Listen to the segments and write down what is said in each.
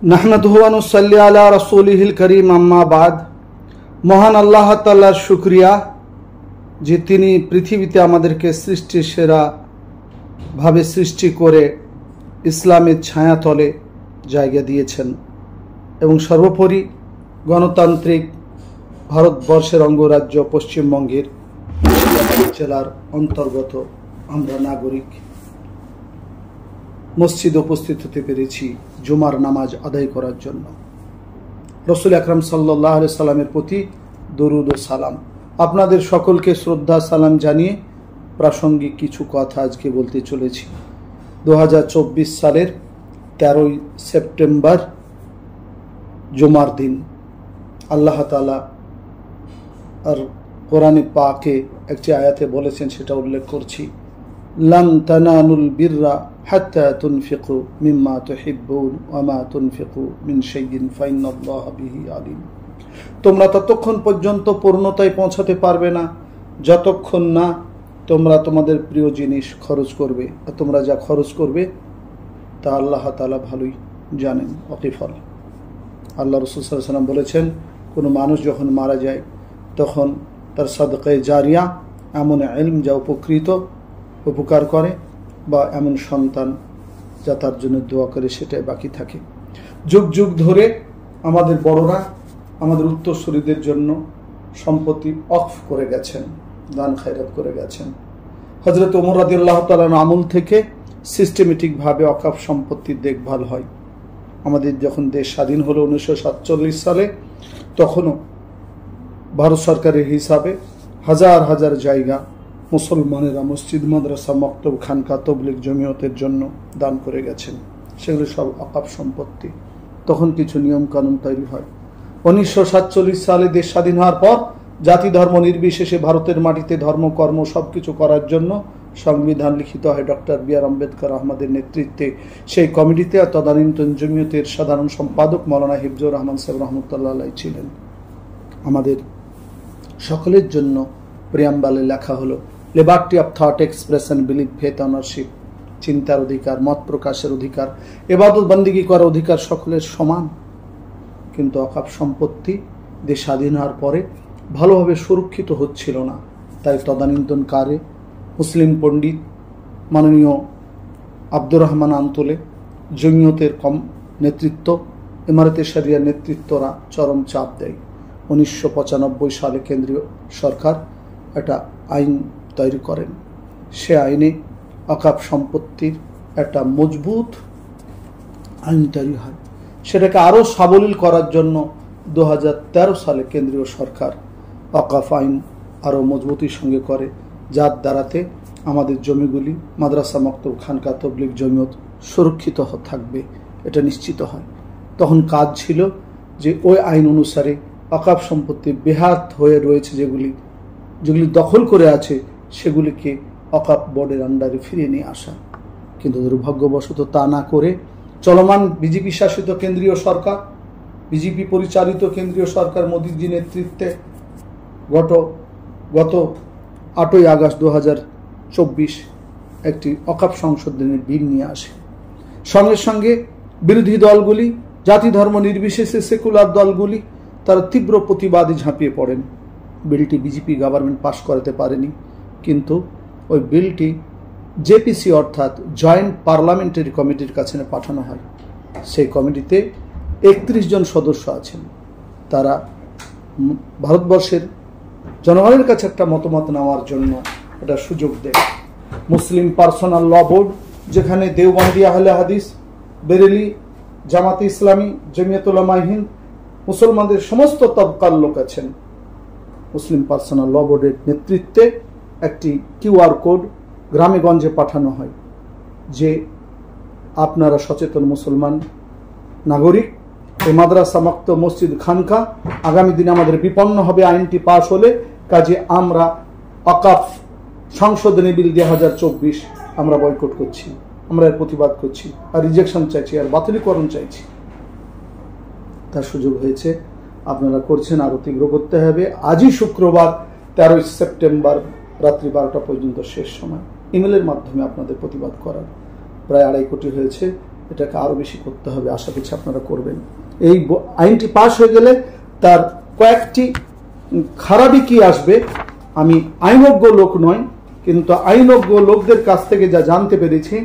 নাহমাদুহু ওয়া নুসাল্লি আলা রাসূলিহিল কারীম, আম্মা বাদ। মহান আল্লাহ তাআলার শুকরিয়া যে তিনি পৃথিবীতে আমাদেরকে সৃষ্টির সেরা ভাবে সৃষ্টি করে ইসলামের ছায়াতলে জায়গা দিয়েছেন এবং সর্বোপরি গণতান্ত্রিক ভারতবর্ষের অঙ্গরাজ্য পশ্চিমবঙ্গের জেলার অন্তর্গত আমরা নাগরিক মসজিদে উপস্থিত হতে পেরেছি জুমার নামাজ আদায় করার জন্য। রাসূল আকরাম সাল্লাল্লাহু আলাইহি সাল্লামের প্রতি দরুদ ও সালাম। আপনাদের সকলকে শ্রদ্ধা সালাম জানিয়ে প্রাসঙ্গিক কিছু কথা আজকে বলতে চলেছি। 2024 সালের 13ই সেপ্টেম্বর জুমার দিন আল্লাহ তাআলা আর কোরআনে পাকে একটি আয়াতে বলেছেন, সেটা উল্লেখ করছি, লান তানালুল বিররা হাত্তা তুনফিকু মিম্মা তুহিব্বুন ওয়া মা তুনফিকু মিন শাইইন ফাইন্নাল্লাহা বিহি আলিম। তোমরা ততক্ষণ পর্যন্ত পূর্ণতায় পৌঁছাতে পারবে না যতক্ষণ না তোমরা তোমাদের প্রিয় জিনিস খরচ করবে, আর তোমরা যা খরচ করবে তা আল্লাহ তাআলা ভালোই জানেন। ওয়াকিফল আল্লাহ রাসূল সাল্লাল্লাহু আলাইহি ওয়াসাল্লাম বলেছেন, কোনো মানুষ যখন মারা যায় তখন তার সাদকায়ে জারিয়া, এমন ইলম যা উপকার করে, বা এমন সন্তান যা তার জন্য দোয়া করে, সেটাই বাকি থাকে। যুগ যুগ ধরে আমাদের বড়রা আমাদের উত্তরসূরিদের জন্য সম্পত্তি ওয়াকফ করে গেছেন, দান খায়রাত করে গেছেন। হযরত ওমর রাদিয়াল্লাহু তাআলা আমল থেকে সিস্টেমেটিকভাবে ওয়াকফ সম্পত্তির দেখভাল হয়। আমাদের যখন দেশ স্বাধীন হলো 1947 সালে, তখনও ভারত সরকারের হিসাবে হাজার হাজার জায়গা মুসলমানেরা মসজিদ, মাদ্রাসা, মক্তব, খানকা, তবলিগ, জমিয়তের জন্য দান করে গেছেন। সেগুলো সব ওয়াকফ সম্পত্তি। তখন কিছু নিয়ম কানুন তৈরি হয়। 1947 সালে দেশ স্বাধীন হওয়ার পর জাতি ধর্ম নির্বিশেষে ভারতের মাটিতে ধর্ম কর্ম সবকিছু করার জন্য সংবিধান লিখিত হয়। ডক্টর বি আর আম্বেদকর আহমদের নেতৃত্বে সেই কমিটিতে তদানীন্তন জমিয়তের সাধারণ সম্পাদক মাওলানা হিফজুর রহমান সাহেব রহমতুল্লাহ আলাইহি ছিলেন। আমাদের সকলের জন্য প্রিয়াম্বালে লেখা হলো, liberty of thought, expression, believe, faith, ownership, চিন্তার অধিকার, মত প্রকাশের অধিকার, ইবাদত বন্দেগী করার অধিকার সকলের সমান। কিন্তু ওয়াকফ সম্পত্তি দেশ স্বাধীন হওয়ার পরে ভালোভাবে সুরক্ষিত হচ্ছিল না। তাই তদানীন্তন কারে মুসলিম পণ্ডিত মাননীয় আব্দুর রহমান আন্তলে, জমিয়তের নেতৃত্ব, ইমারতে শরিয়ার নেতৃত্বরা চরম চাপ দেয়। 1995 সালে কেন্দ্রীয় সরকার একটা আইন তৈরি করেন। সে আইনে ওয়াকফ সম্পত্তির একটা মজবুত আইন তৈরি হয়। সেটাকে আরও সাবলীল করার জন্য 2013 সালে কেন্দ্রীয় সরকার ওয়াকফ আইন আরও মজবুতির সঙ্গে করে, যার দ্বারাতে আমাদের জমিগুলি, মাদ্রাসা, মক্তব, খানকা, তবলিগ, জমিয়ত সুরক্ষিত থাকবে, এটা নিশ্চিত হয়। তখন কাজ ছিল যে ওই আইন অনুসারে ওয়াকফ সম্পত্তি বেহাত হয়ে রয়েছে, যেগুলি দখল করে আছে, সেগুলিকে ওয়াকফ বোর্ডের আন্ডারে ফিরিয়ে নিয়ে আসা। কিন্তু দুর্ভাগ্যবশত তা না করে চলমান বিজেপি শাসিত কেন্দ্রীয় সরকার, বিজেপি পরিচালিত কেন্দ্রীয় সরকার মোদীজি নেতৃত্বে গত 8ই আগস্ট 2024 একটি ওয়াকফ সংশোধনের বিল নিয়ে আসে। সঙ্গে সঙ্গে বিরোধী দলগুলি, জাতি ধর্ম নির্বিশেষে সেকুলার দলগুলি, তারা তীব্র প্রতিবাদে ঝাঁপিয়ে পড়েন। বিলটি বিজেপি গভর্নমেন্ট পাশ করাতে পারেনি, কিন্তু ওই বিলটি জেপিসি অর্থাৎ জয়েন্ট পার্লামেন্টারি কমিটির কাছে পাঠানো হয়। সেই কমিটিতে 31 জন সদস্য আছেন। তারা ভারতবর্ষের জনগণের কাছে একটা মতামত নেওয়ার জন্য একটা সুযোগ দেয়। মুসলিম পার্সোনাল ল বোর্ড, যেখানে দেওবন্দি, আহলে হাদিস, বেরেলি, জামাতে ইসলামী, জমিয়ত উলামায়ে হিন্দ, মুসলমানদের সমস্ত তবকার লোক আছেন। মুসলিম পার্সোনাল ল বোর্ডের নেতৃত্বে একটি কিউআর কোড গ্রামে গঞ্জে পাঠানো হয় যে আপনারা সচেতন মুসলমান নাগরিক, এই মাদ্রাসা, মক্তব, মসজিদ, খানকা আগামী দিনে আমাদের বিপন্ন হবে আইনটি পাশ হলে। কাজে আমরা ওয়াকফ সংশোধনী বিল 2024 আমরা বয়কট করছি, আমরা এর প্রতিবাদ করছি, আর রিজেকশন চাইছি, আর বাতিলীকরণ চাইছি। তার সুযোগ হয়েছে, আপনারা করছেন, আরও তীব্র করতে হবে। আজই শুক্রবার 13ই সেপ্টেম্বর রাত্রি 12টা পর্যন্ত শেষ সময়। ইমেলের মাধ্যমে আপনাদের প্রতিবাদ করার প্রায় 2.5 কোটি হয়েছে। এটাকে আরো বেশি করতে হবে। আশা করছি আপনারা করবেন। এই আইনটি পাশ হয়ে গেলে তার কয়েকটি খারাপই কি আসবে, আমি আইনজ্ঞ লোক নয়, কিন্তু আইনজ্ঞ লোকদের কাছ থেকে যা জানতে পেরেছি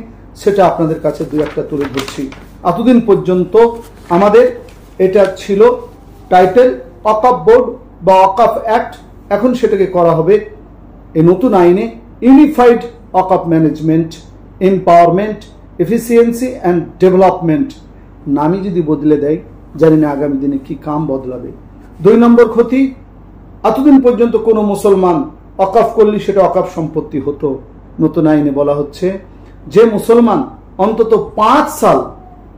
সেটা আপনাদের কাছে দুই একটা তুলে ধরছি। এতদিন পর্যন্ত আমাদের এটা ছিল টাইটেল ওয়াকফ বোর্ড বা ওয়াকফ অ্যাক্ট, এখন সেটাকে করা হবে এই নতুন আইনে unified Waqf management, empowerment, efficiency and development. নামই যদি বদলে দেয়, জানি না আগামী দিনে কি কাম বদলাবে। 2 নম্বর ক্ষতি, এতদিন পর্যন্ত কোনো মুসলমান ওয়াকফ করলে সেটা ওয়াকফ সম্পত্তি হতো। নতুন আইনে বলা হচ্ছে যে মুসলমান অন্তত 5 সাল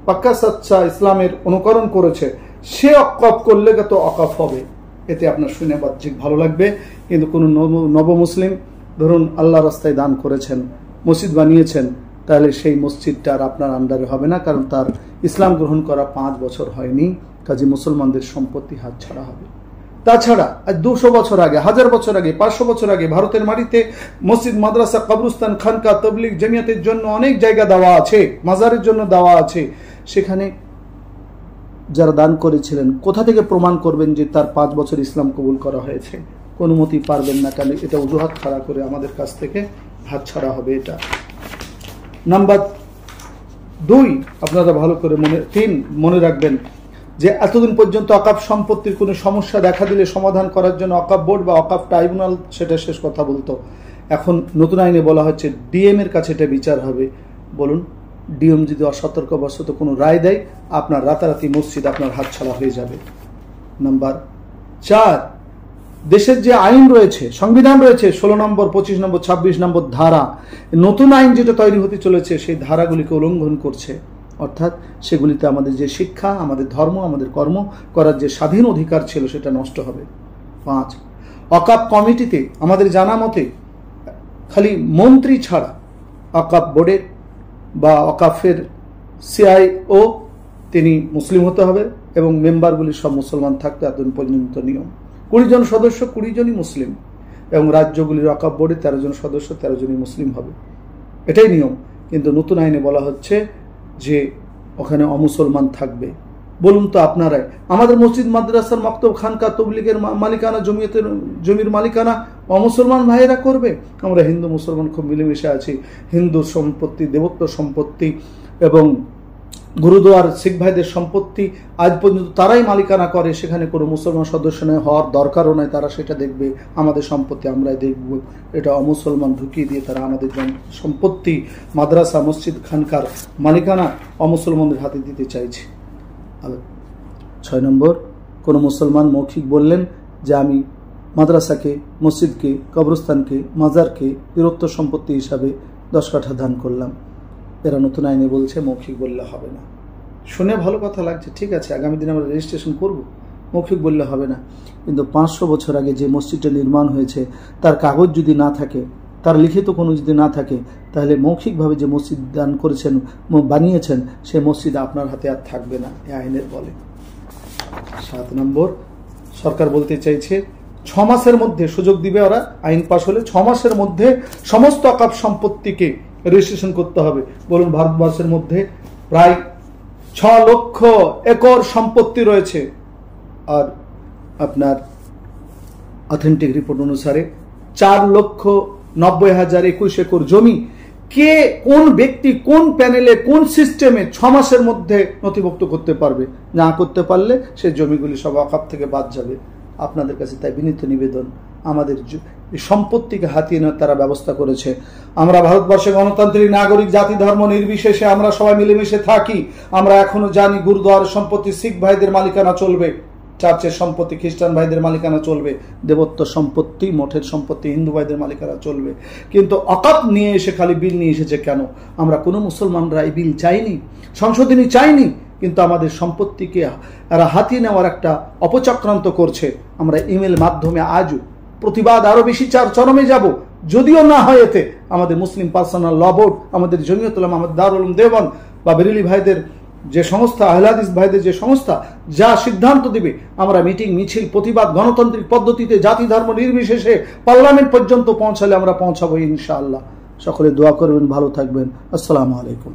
পাক্কা সাচ্চা ইসলামের অনুকরণ করেছে সে ওয়াকফ করলে তো ওয়াকফ হবে। এতে আপনার শুনে বাহ্যিক ভালো লাগবে, কিন্তু কোনো নব মুসলিম ধরুন আল্লাহ রাস্তায় দান করেছেন, মসজিদ বানিয়েছেন, তাহলে সেই মসজিদটা আর আপনার আন্ডারে হবে না, কারণ তার ইসলাম গ্রহণ করা 5 বছর হয়নি। কাজে মুসলমানদের সম্পত্তি হাতছাড়া হবে। তাছাড়া 200 বছর আগে, 1000 বছর আগে, 500 বছর আগে ভারতের মাটিতে মসজিদ, মাদ্রাসা, কবরস্থান, খানকা, তবলিগ, জমিয়তের জন্য অনেক জায়গা দেওয়া আছে, মাজারের জন্য দেওয়া আছে। সেখানে যারা দান করেছিলেন কোথা থেকে প্রমাণ করবেন যে তার 5 বছর ইসলাম কবুল করা হয়েছে? কোনো মতেই পারবেন না, কারণ এটা অজুহাত খাড়া করে আমাদের কাছ থেকে হাত ছাড়া হবে। এটা নাম্বার 2, আপনারা ভালো করে 3 মনে রাখবেন যে এতদিন পর্যন্ত ওয়াকফ সম্পত্তির কোনো সমস্যা দেখা দিলে সমাধান করার জন্য ওয়াকফ বোর্ড বা ওয়াকফ ট্রাইব্যুনাল সেটা শেষ কথা বলতো। এখন নতুন আইনে বলা হচ্ছে ডিএম এর কাছে এটা বিচার হবে। বলুন, ডিএম যদি অসতর্কবশত কোনো রায় দেয়, আপনার রাতারাতি মসজিদ আপনার হাতছাড়া হয়ে যাবে। নাম্বার 4, দেশের যে আইন রয়েছে, সংবিধান রয়েছে, 16 নম্বর, 25 নম্বর, 26 নম্বর ধারা, নতুন আইন যেটা তৈরি হতে চলেছে সেই ধারাগুলিকে উল্লঙ্ঘন করছে। অর্থাৎ সেগুলিতে আমাদের যে শিক্ষা, আমাদের ধর্ম, আমাদের কর্ম করার যে স্বাধীন অধিকার ছিল সেটা নষ্ট হবে। 5, ওয়াকফ কমিটিতে আমাদের জানা মতে খালি মন্ত্রী ছাড়া ওয়াকফ বোর্ডের বা ওয়াকফের CIO তিনি মুসলিম হতে হবে এবং মেম্বারগুলি সব মুসলমান থাকতে এতদিন পর্যন্ত নিয়ম। 20 জন সদস্য, 20 জনই মুসলিম, এবং রাজ্যগুলির ওয়াকফ বোর্ডে 13 জন সদস্য, 13 জনই মুসলিম হবে, এটাই নিয়ম। কিন্তু নতুন আইনে বলা হচ্ছে যে ওখানে অমুসলমান থাকবে। বলুন তো আপনারাই, আমাদের মসজিদ, মাদ্রাসার, মক্তব, খানকা, তবলিগের মালিকানা, জমিয়তের জমির মালিকানা অমুসলমান ভাইয়েরা করবে? আমরা হিন্দু মুসলমান খুব মিলেমিশে আছি। হিন্দু সম্পত্তি, দেবত্ব সম্পত্তি এবং গুরুদুয়ার শিখ ভাইদের সম্পত্তি আজ পর্যন্ত তারাই মালিকানা করে, সেখানে কোনো মুসলমান সদস্য নয়, হওয়ার দরকারও নয়। তারা সেটা দেখবে, আমাদের সম্পত্তি আমরাই দেখব। এটা অমুসলমান ঢুকিয়ে দিয়ে তারা আমাদের সম্পত্তি, মাদ্রাসা, মসজিদ, খানকার মালিকানা অমুসলমানদের হাতে দিতে চাইছে। 6 নম্বর, কোনো মুসলমান মৌখিক বললেন যে আমি মাদ্রাসাকে, মসজিদকে, কবরস্থানকে, মাজারকে বিরক্ত সম্পত্তি হিসাবে 10 কাঠা দান করলাম। এরা নতুন আইনে বলছে মৌখিক বললে হবে না। শুনে ভালো কথা লাগছে, ঠিক আছে, আগামী দিনে আমরা রেজিস্ট্রেশন করব, মৌখিক বললে হবে না। কিন্তু 500 বছর আগে যে মসজিদটা নির্মাণ হয়েছে তার কাগজ যদি না থাকে, তার লিখিত কোনো যদি না থাকে, তাহলে মৌখিকভাবে যে মসজিদ দান করেছেন, বানিয়েছেন, সেই মসজিদ আপনার হাতে আর থাকবে না, এই আইনের বলে। 7 নম্বর, সরকার বলতে চাইছে 6 মাসের মধ্যে সুযোগ দিবে ওরা, আইন পাশ হলে 6 মাসের মধ্যে সমস্ত ওয়াকফ সম্পত্তিকে রেজিস্ট্রেশন করতে হবে। বলুন, ভারতবর্ষের মধ্যে প্রায় 6 লক্ষ একর সম্পত্তি রয়েছে, আর আপনার অথেন্টিক রিপোর্ট অনুসারে 4,90,021 একর জমি। কে, কোন ব্যক্তি, কোন প্যানেলে, কোন সিস্টেমে 6 মাসের মধ্যে নথিভুক্ত করতে পারবে? না করতে পারলে সে জমিগুলি সব ওয়াকফ থেকে বাদ যাবে। আপনাদের কাছে তাই বিনীত নিবেদন, আমাদের সম্পত্তিকে হাতিয়ে নেওয়ার তারা ব্যবস্থা করেছে। আমরা ভারতবর্ষে গণতান্ত্রিক নাগরিক, জাতি ধর্ম নির্বিশেষে আমরা সবাই মিলেমিশে থাকি। আমরা এখনো জানি গুরুদুয়ারের সম্পত্তি শিখ ভাইদের মালিকানা চলবে, চার্চের সম্পত্তি খ্রিস্টান ভাইদের মালিকানা চলবে, দেবত্ব সম্পত্তি, মঠের সম্পত্তি হিন্দু ভাইদের মালিকানা চলবে। কিন্তু ওয়াকফ নিয়ে এসে খালি বিল নিয়ে এসেছে কেন? আমরা কোনো মুসলমানরা এই বিল চাইনি, সংশোধনী চাইনি, কিন্তু আমাদের সম্পত্তিকে এরা হাতিয়ে নেওয়ার একটা অপচক্রান্ত করছে। আমরা ইমেল মাধ্যমে আজও প্রতিবাদ আরো বেশি চরমে যাব। যদিও না হয় এতে আমাদের মুসলিম পার্সোনাল ল বোর্ড, আমাদের জমিয়তুল উলামা, আমাদের দারুল উলুম দেওবন্দ বা বেরেলি ভাইদের যে সংস্থা, আহলে হাদিস ভাইদের যে সংস্থা যা সিদ্ধান্ত দিবে, আমরা মিটিং, মিছিল, প্রতিবাদ গণতান্ত্রিক পদ্ধতিতে জাতি ধর্ম নির্বিশেষে পার্লামেন্ট পর্যন্ত পৌঁছালে আমরা পৌঁছাবো ইনশাআল্লাহ। সকলে দোয়া করবেন, ভালো থাকবেন। আসসালামু আলাইকুম।